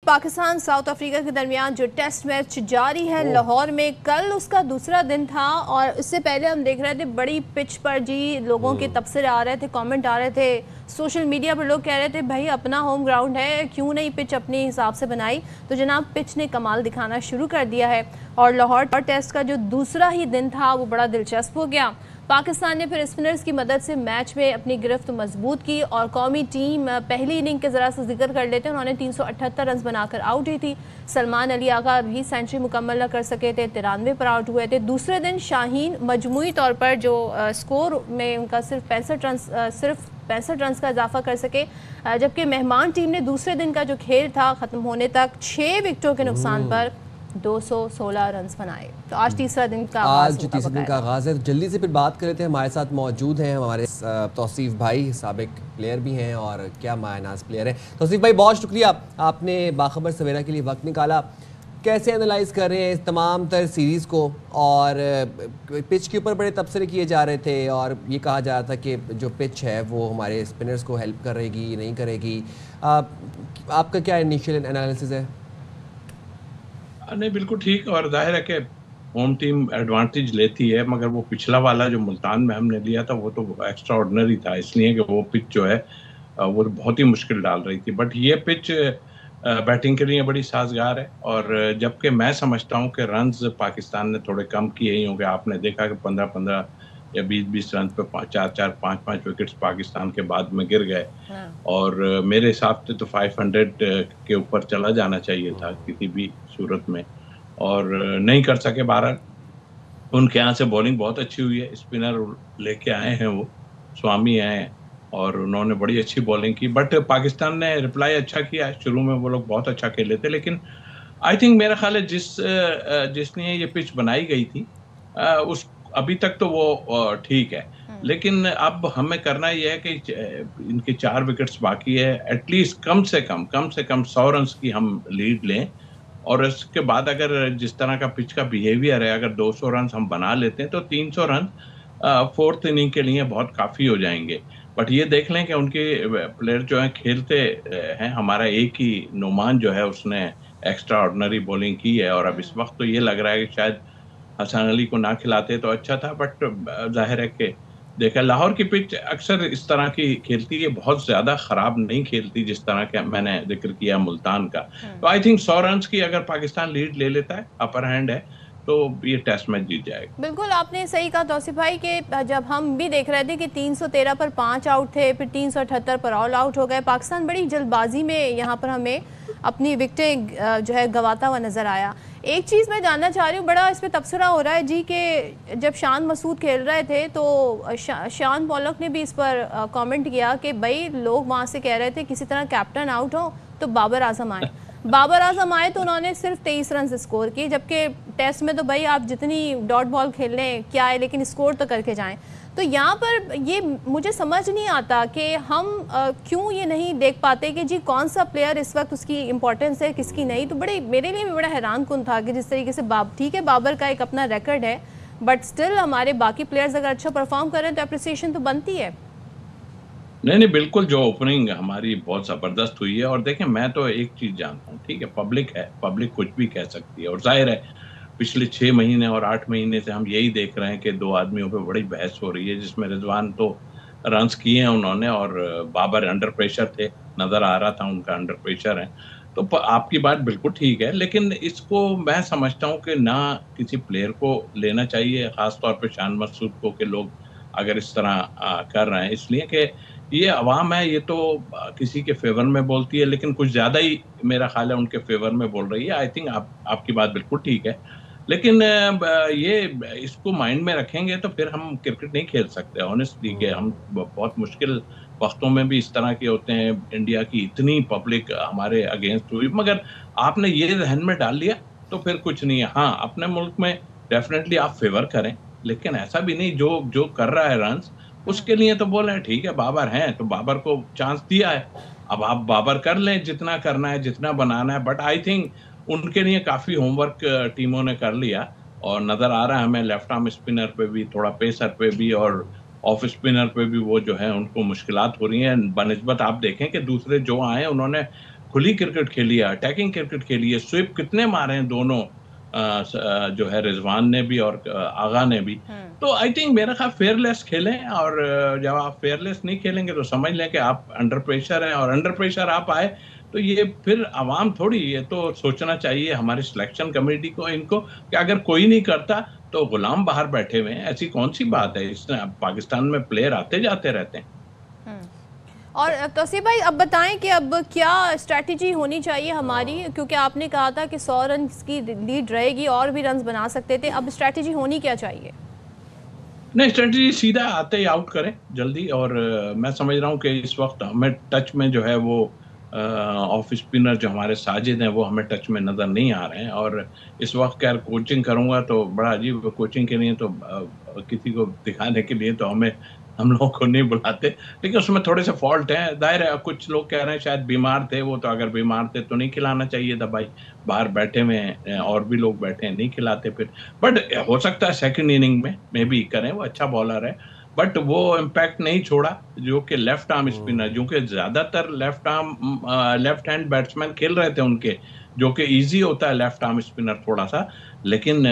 Pakistan south Africa के दरमियान जो टेस्ट मैच जारी है लाहौर में, कल उसका दूसरा दिन था और इससे पहले हम देख रहे थे बड़ी पिच पर जी लोगों के तबसरे आ रहे थे, कमेंट आ रहे थे, सोशल मीडिया पर लोग कह रहे थे भाई अपना होम ग्राउंड है, क्यों नहीं पिच अपने हिसाब से बनाई। तो जनाब पिच ने कमाल दिखाना शुरू कर दिया है और लाहौर टेस्ट का जो दूसरा ही दिन था वो बड़ा दिलचस्प हो गया। पाकिस्तान ने फिर स्पिनर्स की मदद से मैच में अपनी गिरफ्त मजबूत की और कौमी टीम पहली इनिंग के ज़रा सा जिक्र कर लेते हैं, उन्होंने 378 रन बनाकर आउट हुई थी। सलमान अली आगा भी सेंचुरी मुकम्मल न कर सके थे, 93 पर आउट हुए थे। दूसरे दिन शाहीन मजमूई तौर पर जो स्कोर में उनका सिर्फ 65 रन का इजाफा कर सके, जबकि मेहमान टीम ने दूसरे दिन का जो खेल था ख़त्म होने तक 6 विकेटों के नुकसान पर 216 रन बनाए। तो आज तीसरा दिन का आगाज़ है। तो जल्दी से फिर बात कर लेते हैं। हमारे साथ मौजूद हैं हमारे तौसीफ भाई, साबिक प्लेयर भी हैं और क्या मायनाज प्लेयर हैं। तौसीफ भाई बहुत शुक्रिया, आपने बाखबर सवेरा के लिए वक्त निकाला। कैसे एनालाइज कर रहे हैं इस तमाम तर सीरीज़ को? और पिच के ऊपर बड़े तबसरे किए जा रहे थे और ये कहा जा रहा था कि जो पिच है वो हमारे स्पिनर्स को हेल्प करेगी नहीं करेगी। आपका क्या इनिशियल एनालिसिस है? नहीं, बिल्कुल ठीक। और जाहिर है कि होम टीम एडवांटेज लेती है, मगर वो पिछला वाला जो मुल्तान में हमने लिया था वो तो एक्स्ट्रा ऑर्डिनरी था, इसलिए कि वो पिच जो है वो बहुत ही मुश्किल डाल रही थी। बट ये पिच बैटिंग के लिए बड़ी साजगार है। और जबकि मैं समझता हूँ कि रन्स पाकिस्तान ने थोड़े कम किए ही होंगे। आपने देखा कि 15-15 या 20-20 रन पे 4-4, 5-5 विकेट्स पाकिस्तान के बाद में गिर गए। और मेरे हिसाब से तो 500 के ऊपर चला जाना चाहिए था किसी भी सूरत में, और नहीं कर सके। 12 उनके यहाँ से बॉलिंग बहुत अच्छी हुई है, स्पिनर लेके आए हैं, वो स्वामी आए और उन्होंने बड़ी अच्छी बॉलिंग की। बट पाकिस्तान ने रिप्लाई अच्छा किया। शुरू में वो लोग बहुत अच्छा खेले थे, लेकिन आई थिंक मेरा ख्याल है जिसने ये पिच बनाई गई थी उस अभी तक तो वो ठीक है। लेकिन अब हमें करना यह है कि इनके 4 विकेट्स बाकी है, एटलीस्ट कम से कम 100 रन की हम लीड लें। और इसके बाद अगर जिस तरह का पिच का बिहेवियर है, अगर 200 रन हम बना लेते हैं तो 300 रन फोर्थ इनिंग के लिए बहुत काफ़ी हो जाएंगे। बट ये देख लें कि उनके प्लेयर जो हैं खेलते हैं। हमारा एक ही नोमान जो है उसने एक्स्ट्रा ऑर्डिनरी बॉलिंग की है, और अब इस वक्त तो ये लग रहा है कि शायद हसन अली को ना खिलाते तो अच्छा था। बट जाहिर है कि देखा, लाहौर की पिच अक्सर इस तरह की खेलती है, बहुत ज़्यादा ख़राब नहीं खेलती जिस तरह का मैंने जिक्र किया मुल्तान का। तो आई थिंक 100 रन की अगर पाकिस्तान लीड ले लेता है, अपर हैंड है, तो ये टेस्ट मैच जीत जाएगा। बिल्कुल आपने सही कहा तौसीफ भाई कि जब हम भी देख रहे थे कि 313 पर 5 आउट थे, फिर 378 पर ऑल आउट हो गए, पाकिस्तान बड़ी जल्दबाजी में यहाँ पर हमें अपनी विकेटें जो है गंवाता हुआ नज़र आया। एक चीज़ मैं जानना चाह रही हूँ, बड़ा इस पर तबसरा हो रहा है जी कि जब शान मसूद खेल रहे थे तो शान पॉलक ने भी इस पर कमेंट किया कि भाई लोग वहाँ से कह रहे थे किसी तरह कैप्टन आउट हो तो बाबर आजम आए। बाबर आजम आए तो उन्होंने सिर्फ 23 रन स्कोर किए, जबकि टेस्ट में तो भाई आप जितनी डॉट बॉल खेल लें क्या है, लेकिन स्कोर तो करके जाएं। तो यहाँ पर ये मुझे समझ नहीं आता कि हम क्यों ये नहीं देख पाते कि जी कौन सा प्लेयर इस वक्त उसकी इंपॉर्टेंस है किसकी नहीं। तो बड़े मेरे लिए भी बड़ा हैरान कुन था कि जिस तरीके से ठीक है बाबर का एक अपना रिकॉर्ड है, बट स्टिल हमारे बाकी प्लेयर्स अगर अच्छा परफॉर्म कर रहे हैं तो अप्रिसिएशन तो बनती है। नहीं, बिल्कुल, जो ओपनिंग हमारी बहुत ज़बरदस्त हुई है। और देखें, मैं तो एक चीज़ जानता हूँ, ठीक है, पब्लिक है, पब्लिक कुछ भी कह सकती है। और जाहिर है पिछले 6 महीने और 8 महीने से हम यही देख रहे हैं कि 2 आदमियों पे बड़ी बहस हो रही है, जिसमें रिजवान तो रन्स किए हैं उन्होंने और बाबर अंडर प्रेशर थे, नज़र आ रहा था उनका अंडर प्रेशर है। तो आपकी बात बिल्कुल ठीक है, लेकिन इसको मैं समझता हूँ कि ना किसी प्लेयर को लेना चाहिए, ख़ास तौर पे शान मसूद को, कि लोग अगर इस तरह कर रहे हैं, इसलिए कि ये अवाम है, ये तो किसी के फेवर में बोलती है, लेकिन कुछ ज़्यादा ही मेरा ख्याल है उनके फेवर में बोल रही है। आई थिंक आपकी बात बिल्कुल ठीक है, लेकिन ये इसको माइंड में रखेंगे तो फिर हम क्रिकेट नहीं खेल सकते ऑनेस्टली। कि हम बहुत मुश्किल वक्तों में भी इस तरह के होते हैं, इंडिया की इतनी पब्लिक हमारे अगेंस्ट हुई, मगर आपने ये जहन में डाल लिया तो फिर कुछ नहीं है। हाँ, अपने मुल्क में डेफिनेटली आप फेवर करें, लेकिन ऐसा भी नहीं जो कर रहा है रन्स उसके लिए तो बोल रहे हैं ठीक है बाबर हैं तो बाबर को चांस दिया है, अब आप बाबर कर लें जितना करना है, जितना बनाना है। बट आई थिंक उनके लिए काफ़ी होमवर्क टीमों ने कर लिया, और नज़र आ रहा है हमें लेफ्ट आर्म स्पिनर पे भी, थोड़ा पेसर पे भी और ऑफ स्पिनर पे भी वो जो है उनको मुश्किलात हो रही हैं। बनिस्बत आप देखें कि दूसरे जो आए उन्होंने खुली क्रिकेट खेली है, अटैकिंग क्रिकेट खेली है, स्विप कितने मारे हैं दोनों जो है रिजवान ने भी और आगा ने भी। तो आई थिंक मेरा ख्याल फेयरलेस खेलें, और जब आप फेयरलेस नहीं खेलेंगे तो समझ लें कि आप अंडर प्रेशर हैं, और अंडर प्रेशर आप आए तो ये फिर आवाम थोड़ी, ये तो सोचना चाहिए हमारी सिलेक्शन कमेटी को, इनको, कि अगर कोई नहीं करता तो गुलाम बाहर बैठे हुए हैं, ऐसी कौन सी बात है। इसमें पाकिस्तान में प्लेयर आते जाते रहते हैं। और तौसीफ भाई अब बताएं कि अब क्या स्ट्रैटेजी होनी चाहिए हमारी, क्योंकि आपने कहा था कि 100 रन की लीड रहेगी, और भी रन बना सकते थे, अब स्ट्रैटेजी होनी क्या चाहिए? नहीं, स्ट्रैटेजी सीधा आते ही आउट करें जल्दी, और मैं समझ रहा हूँ कि इस वक्त हमें टच में जो है वो ऑफ स्पिनर जो हमारे साजिद हैं वो हमें टच में नज़र नहीं आ रहे हैं। और इस वक्त यार कोचिंग करूँगा तो बड़ा अजीब, कोचिंग के लिए तो किसी को दिखाने के लिए तो हम लोगों को नहीं बुलाते, लेकिन उसमें थोड़े से फॉल्ट हैं। जाहिर है कुछ लोग कह रहे हैं शायद बीमार थे वो, तो अगर बीमार थे तो नहीं खिलाना चाहिए था भाई, बाहर बैठे हुए और भी लोग बैठे हैं, नहीं खिलाते फिर। बट हो सकता है सेकंड इनिंग में मे बी करें, वो अच्छा बॉलर है, बट वो इम्पैक्ट नहीं छोड़ा जो कि लेफ्ट आर्म स्पिनर, जो कि ज्यादातर लेफ्ट हैंड बैट्समैन खेल रहे थे उनके, जो कि इजी होता है लेफ्ट आर्म स्पिनर थोड़ा सा, लेकिन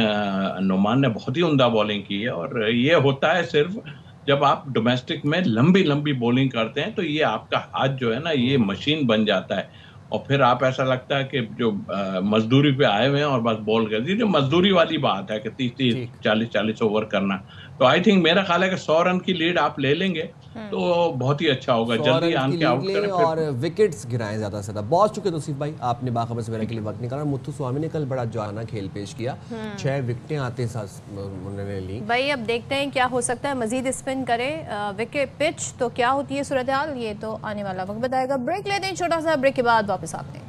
नुमान ने बहुत ही उम्दा बॉलिंग की है। और ये होता है सिर्फ जब आप डोमेस्टिक में लंबी लंबी बॉलिंग करते हैं, तो ये आपका हाथ जो है ना ये मशीन बन जाता है, और फिर आप ऐसा लगता है कि जो मजदूरी पे आए हुए हैं और बस बॉल कर दी, जो मजदूरी वाली बात है कि 30-30 40-40 ओवर करना। तो आई थिंक मेरा ख्याल है कि 100 रन की लीड आप ले लेंगे तो बहुत ही अच्छा होगा, जल्दी आन के आउट करें और विकेट्स गिराएं ज़्यादा से ज़्यादा। बहुत शुक्रिया तौसीफ भाई, आपने बाखबर सवेरा के लिए वक्त निकाला। मुथुस्वामी ने कल बड़ा जाना खेल पेश किया, 6 विकेटें आते साथ उन्होंने ली। भाई अब देखते हैं क्या हो सकता है, मजीद स्पिन करे विकेट पिच तो क्या होती है सूरत हाल, ये तो आने वाला वक्त बताएगा। ब्रेक लेते हैं छोटा सा, ब्रेक के बाद वापस आते हैं।